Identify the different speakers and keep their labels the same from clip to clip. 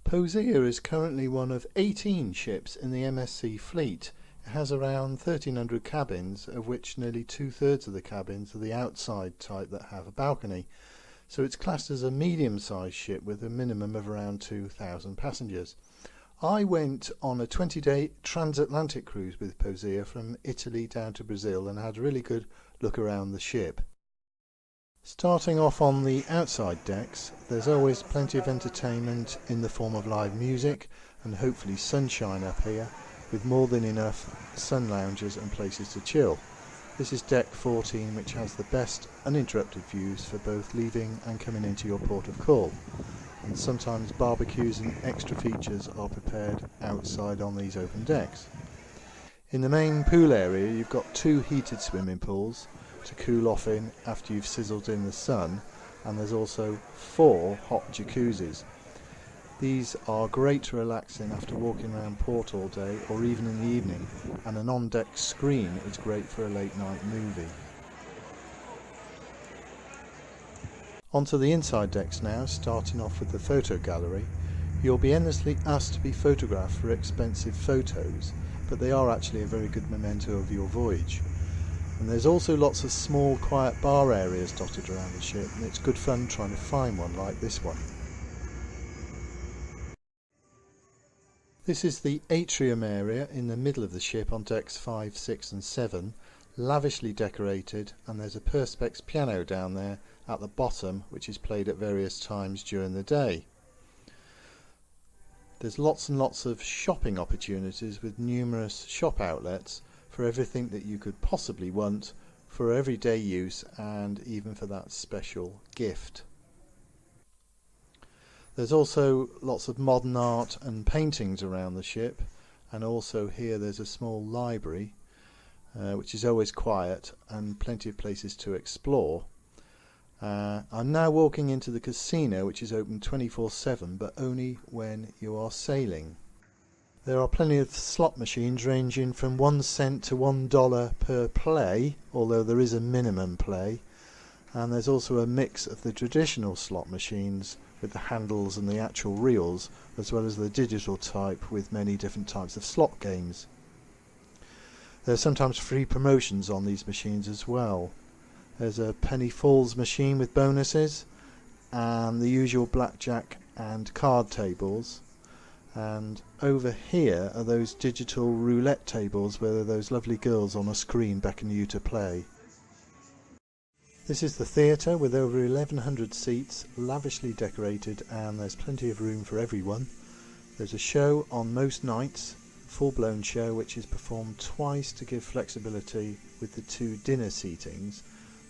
Speaker 1: Poesia is currently one of 18 ships in the MSC fleet. It has around 1,300 cabins, of which nearly 2/3 of the cabins are the outside type that have a balcony. So it's classed as a medium-sized ship with a minimum of around 2,000 passengers. I went on a 20-day transatlantic cruise with Poesia from Italy down to Brazil and had a really good look around the ship. Starting off on the outside decks, there's always plenty of entertainment in the form of live music and hopefully sunshine up here, with more than enough sun lounges and places to chill. This is deck 14, which has the best uninterrupted views for both leaving and coming into your port of call, and sometimes barbecues and extra features are prepared outside on these open decks. In the main pool area you've got 2 heated swimming pools to cool off in after you've sizzled in the sun, and there's also 4 hot jacuzzis. These are great to relax in after walking around port all day or even in the evening, and an on-deck screen is great for a late night movie. Onto the inside decks now, starting off with the photo gallery. You'll be endlessly asked to be photographed for expensive photos, but they are actually a very good memento of your voyage. And there's also lots of small quiet bar areas dotted around the ship, and it's good fun trying to find one like this one. This is the Atrium area in the middle of the ship on decks 5, 6 and 7, lavishly decorated, and there's a Perspex piano down there at the bottom which is played at various times during the day. There's lots and lots of shopping opportunities with numerous shop outlets for everything that you could possibly want for everyday use and even for that special gift. There's also lots of modern art and paintings around the ship, and also here there's a small library which is always quiet and plenty of places to explore. I'm now walking into the casino, which is open 24/7 but only when you are sailing. There are plenty of slot machines ranging from 1 cent to $1 per play, although there is a minimum play, and there's also a mix of the traditional slot machines with the handles and the actual reels, as well as the digital type with many different types of slot games. There are sometimes free promotions on these machines as well. There's a penny falls machine with bonuses, and the usual blackjack and card tables. And over here are those digital roulette tables where there are those lovely girls on a screen beckoning you to play. This is the theatre with over 1,100 seats, lavishly decorated, and there's plenty of room for everyone. There's a show on most nights, full-blown show, which is performed twice to give flexibility with the 2 dinner seatings,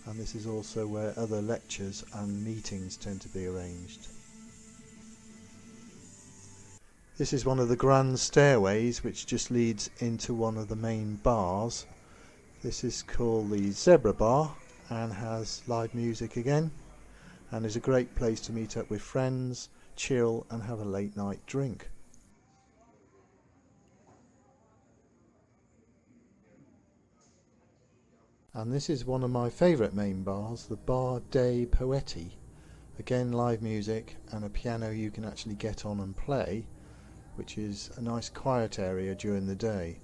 Speaker 1: and this is also where other lectures and meetings tend to be arranged. This is one of the grand stairways which just leads into one of the main bars. This is called the Zebra Bar and has live music again, and is a great place to meet up with friends, chill and have a late night drink. And this is one of my favourite main bars, the Bar dei Poeti. Again, live music and a piano you can actually get on and play, which is a nice quiet area during the day.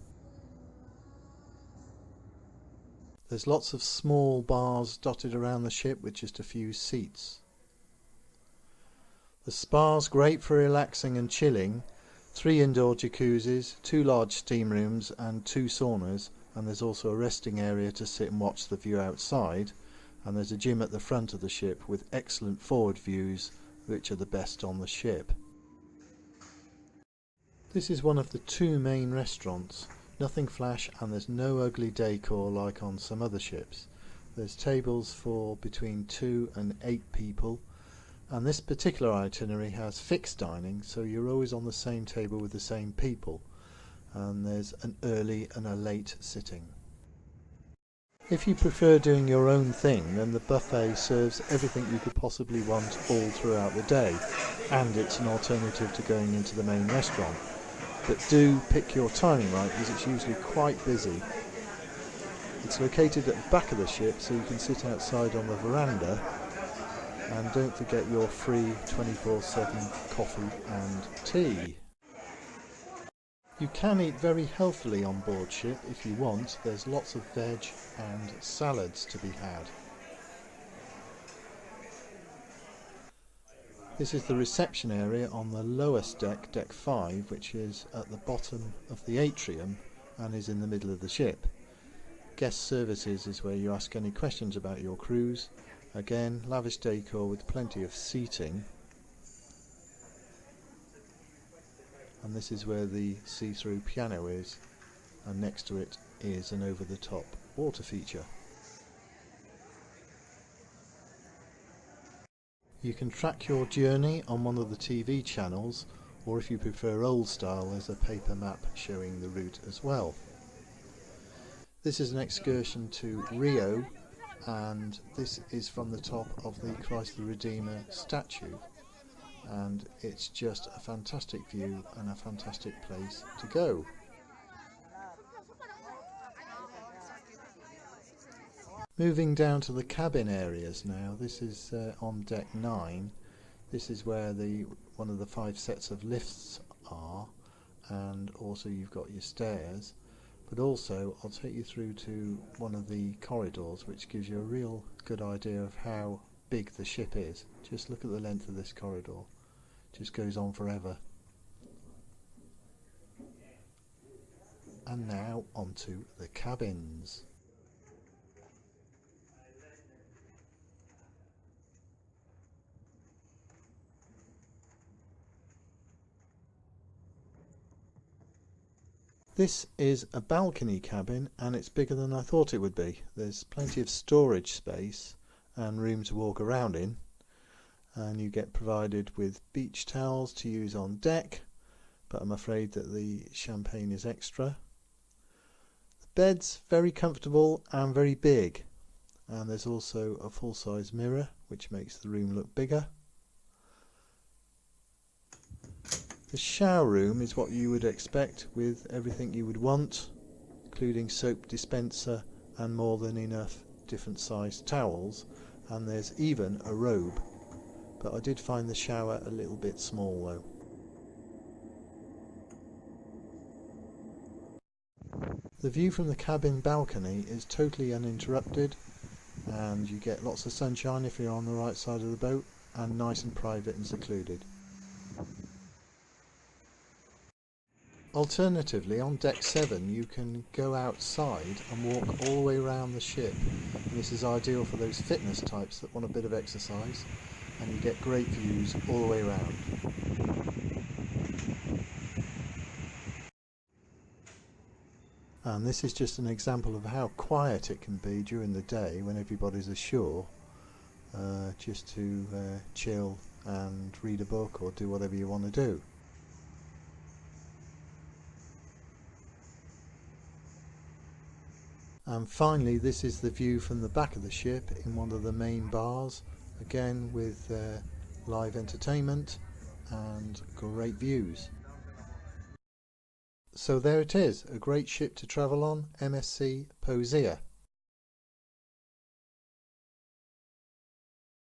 Speaker 1: There's lots of small bars dotted around the ship with just a few seats. The spa's great for relaxing and chilling. 3 indoor jacuzzis, 2 large steam rooms and 2 saunas, and there's also a resting area to sit and watch the view outside, and there's a gym at the front of the ship with excellent forward views which are the best on the ship. This is one of the 2 main restaurants. Nothing flash, and there's no ugly decor like on some other ships. There's tables for between 2 and 8 people, and this particular itinerary has fixed dining, so you're always on the same table with the same people, and there's an early and a late sitting. If you prefer doing your own thing, then the buffet serves everything you could possibly want all throughout the day, and it's an alternative to going into the main restaurant. But do pick your timing right, because it's usually quite busy. It's located at the back of the ship, so you can sit outside on the veranda And don't forget your free 24/7 coffee and tea. You can eat very healthily on board ship if you want. There's lots of veg and salads to be had. This is the reception area on the lowest deck, deck 5, which is at the bottom of the atrium and is in the middle of the ship. Guest services is where you ask any questions about your cruise. Again, lavish decor with plenty of seating. And this is where the see-through piano is, and next to it is an over-the-top water feature. You can track your journey on one of the TV channels, or if you prefer old style, there's a paper map showing the route as well. This is an excursion to Rio, and this is from the top of the Christ the Redeemer statue, and it's just a fantastic view and a fantastic place to go. Moving down to the cabin areas now. This is on deck 9. This is where one of the 5 sets of lifts are, and also you've got your stairs. But also I'll take you through to one of the corridors, which gives you a real good idea of how big the ship is. Just look at the length of this corridor. It just goes on forever. And now onto the cabins. This is a balcony cabin, and it's bigger than I thought it would be. There's plenty of storage space and room to walk around in, and you get provided with beach towels to use on deck, but I'm afraid that the champagne is extra. The bed's very comfortable and very big, and there's also a full-size mirror which makes the room look bigger. The shower room is what you would expect, with everything you would want, including soap dispenser and more than enough different sized towels, and there's even a robe, but I did find the shower a little bit small though. The view from the cabin balcony is totally uninterrupted, and you get lots of sunshine if you're on the right side of the boat, and nice and private and secluded. Alternatively, on deck 7 you can go outside and walk all the way around the ship, and this is ideal for those fitness types that want a bit of exercise, and you get great views all the way around. And this is just an example of how quiet it can be during the day when everybody's ashore, just to chill and read a book or do whatever you want to do. And finally, this is the view from the back of the ship in one of the main bars, again with live entertainment and great views. So there it is, a great ship to travel on, MSC Poesia.